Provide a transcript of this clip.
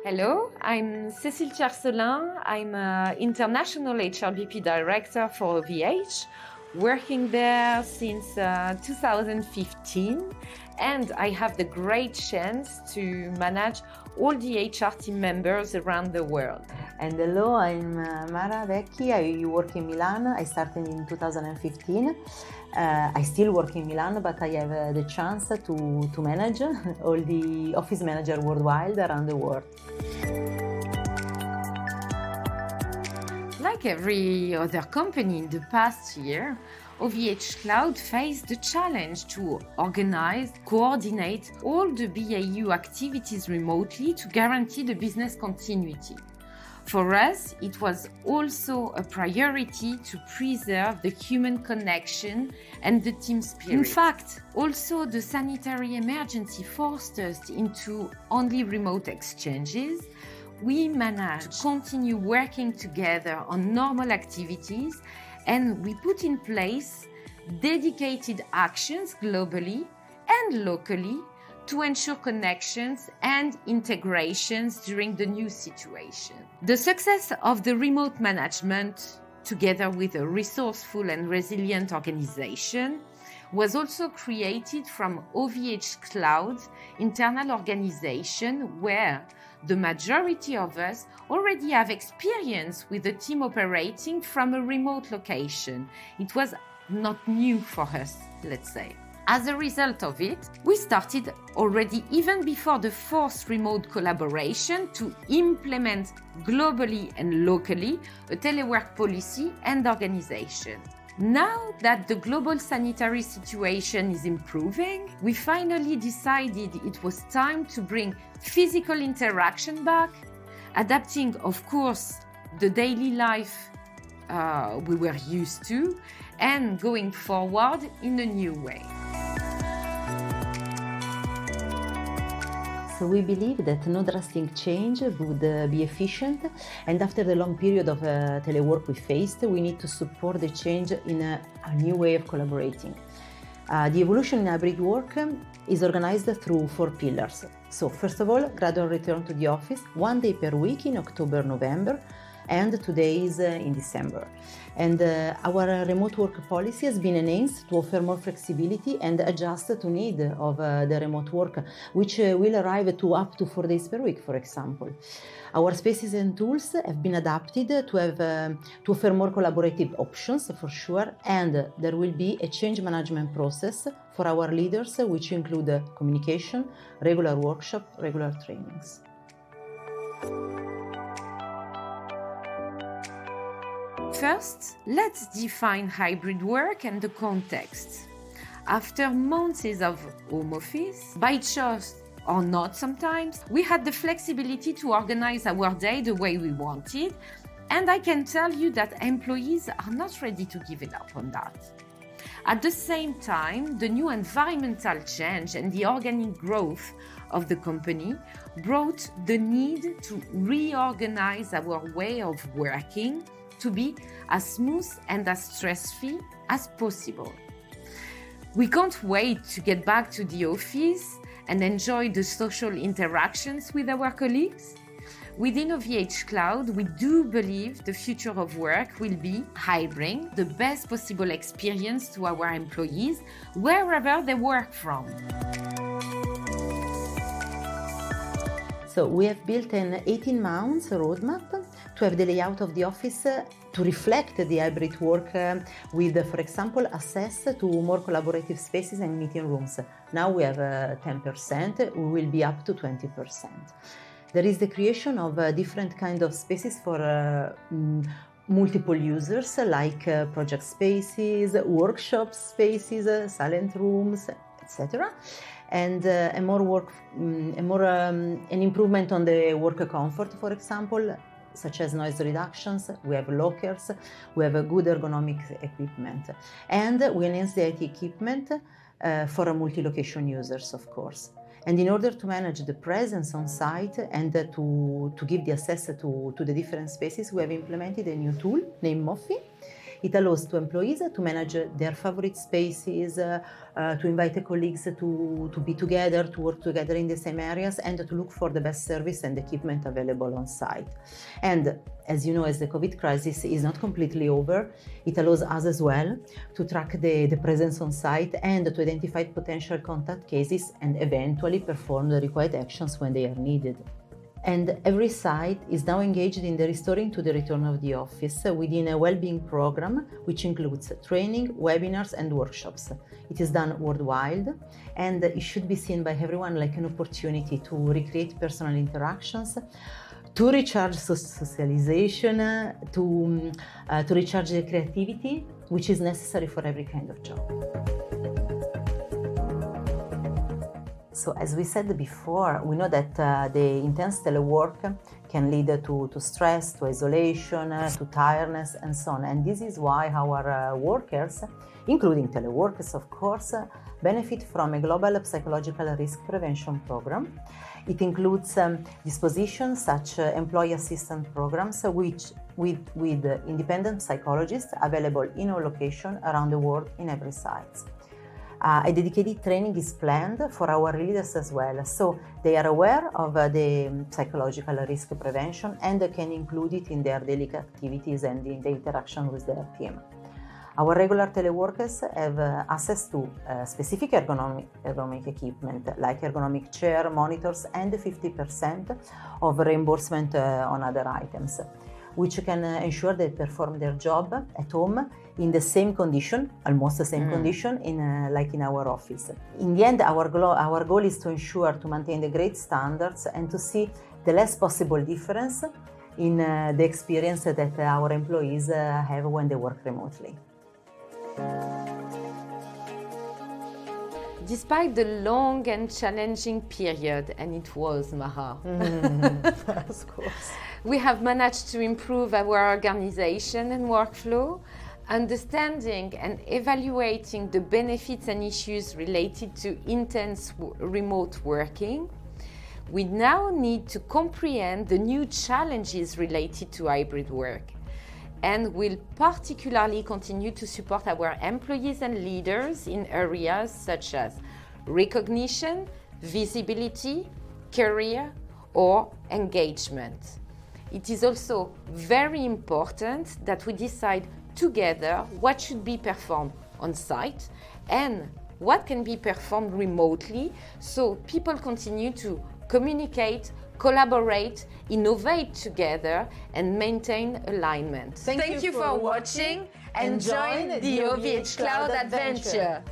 Hello, I'm Cécile Tiercelin. I'm an International HRBP Director for OVH, working there since 2015, and I have the great chance to manage all the HR team members around the world. And hello, I'm Mara Vecchi. I work in Milan. I started in 2015. I still work in Milan, but I have the chance to manage all the office managers worldwide around the world. Like every other company in the past year, OVHcloud faced the challenge to organize, coordinate all the BAU activities remotely to guarantee the business continuity. For us, it was also a priority to preserve the human connection and the team spirit. In fact, also the sanitary emergency forced us into only remote exchanges. We managed to continue working together on normal activities, and we put in place dedicated actions globally and locally to ensure connections and integrations during the new situation. The success of the remote management, together with a resourceful and resilient organization, was also created from OVHcloud's internal organization, where the majority of us already have experience with the team operating from a remote location. It was not new for us, let's say. As a result of it, we started already even before the forced remote collaboration to implement globally and locally a telework policy and organization. Now that the global sanitary situation is improving, we finally decided it was time to bring physical interaction back, adapting, of course, the daily life we were used to, and going forward in a new way. So we believe that no drastic change would be efficient, and after the long period of telework we faced, we need to support the change in a new way of collaborating. The evolution in hybrid work is organized through 4 pillars. So first of all, gradual return to the office, 1 day per week in October, November, and 2 days in December. And our remote work policy has been enhanced to offer more flexibility and adjust to need of the remote work, which will arrive to up to 4 days per week, for example. Our spaces and tools have been adapted to offer more collaborative options, for sure, and there will be a change management process for our leaders, which include communication, regular workshop, regular trainings. First, let's define hybrid work and the context. After months of home office, by choice or not sometimes, we had the flexibility to organize our day the way we wanted, and I can tell you that employees are not ready to give it up on that. At the same time, the new environmental change and the organic growth of the company brought the need to reorganize our way of working to be as smooth and as stress-free as possible. We can't wait to get back to the office and enjoy the social interactions with our colleagues. Within OVHcloud, we do believe the future of work will be hybrid, the best possible experience to our employees wherever they work from. So we have built an 18 months roadmap to have the layout of the office to reflect the hybrid work with, for example, access to more collaborative spaces and meeting rooms. Now we have 10%, we will be up to 20%. There is the creation of different kinds of spaces for multiple users, like project spaces, workshop spaces, silent rooms, etc. And an improvement on the work comfort, for example, such as noise reductions. We have lockers, we have a good ergonomic equipment, and we enhance the IT equipment for multi-location users, of course. And in order to manage the presence on site and to give the access to the different spaces, we have implemented a new tool named Moffy. It allows to employees to manage their favorite spaces, to invite the colleagues to be together, to work together in the same areas, and to look for the best service and equipment available on site. And as you know, as the COVID crisis is not completely over, it allows us as well to track the presence on site and to identify potential contact cases and eventually perform the required actions when they are needed. And every site is now engaged in the restoring to the return of the office within a well-being program, which includes training, webinars, and workshops. It is done worldwide, and it should be seen by everyone like an opportunity to recreate personal interactions, to recharge socialization, to recharge the creativity, which is necessary for every kind of job. So as we said before, we know that the intense telework can lead to stress, to isolation, to tiredness, and so on. And this is why our workers, including teleworkers of course, benefit from a global psychological risk prevention program. It includes dispositions such as employee assistance programs, which with independent psychologists available in all locations around the world in every site. A dedicated training is planned for our leaders as well, so they are aware of the psychological risk prevention and can include it in their daily activities and in the interaction with their team. Our regular teleworkers have access to specific ergonomic equipment like ergonomic chair, monitors, and 50% of reimbursement on other items, which can ensure they perform their job at home in the same condition, almost the same condition, like in our office. In the end, our goal is to ensure to maintain the great standards and to see the less possible difference in the experience that our employees have when they work remotely. Despite the long and challenging period, and it was, Maha, Of course. we have managed to improve our organization and workflow, understanding and evaluating the benefits and issues related to intense remote working. We now need to comprehend the new challenges related to hybrid work, and will particularly continue to support our employees and leaders in areas such as recognition, visibility, career, or engagement. It is also very important that we decide together what should be performed on site and what can be performed remotely, so people continue to communicate, collaborate, innovate together, and maintain alignment. Thank you for watching and join the OVHcloud adventure.